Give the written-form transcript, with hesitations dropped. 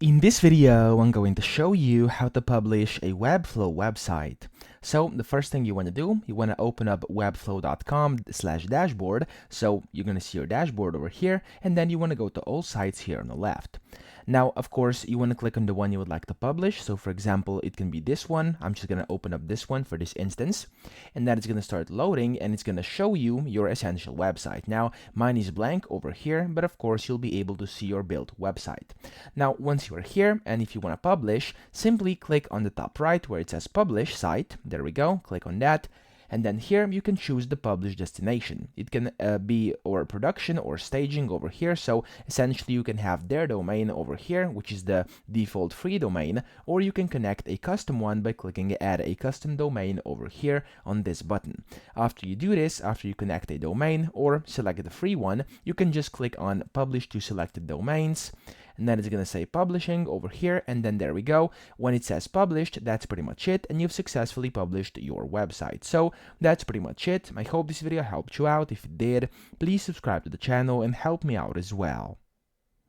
In this video, I'm going to show you how to publish a Webflow website. So the first thing you want to do, you want to open up webflow.com/dashboard. So you're going to see your dashboard over here, and then you want to go to all sites here on the left. Now, of course, you want to click on the one you would like to publish. So for example, it can be this one. I'm just going to open up this one for this instance, and then it's going to start loading, and it's going to show you your essential website. Now, mine is blank over here, but of course, you'll be able to see your built website. Now, once you are here, and if you want to publish, simply click on the top right where it says Publish Site. There we go. Click on that. And then here you can choose the publish destination. It can be or production or staging over here. So essentially you can have their domain over here, which is the default free domain, or you can connect a custom one by clicking add a custom domain over here on this button. After you do this, after you connect a domain or select the free one, you can just click on publish to selected domains. And then it's going to say publishing over here, and then there we go. When it says published, that's pretty much it, and you've successfully published your website. So that's pretty much it. I hope this video helped you out. If it did, please subscribe to the channel and help me out as well.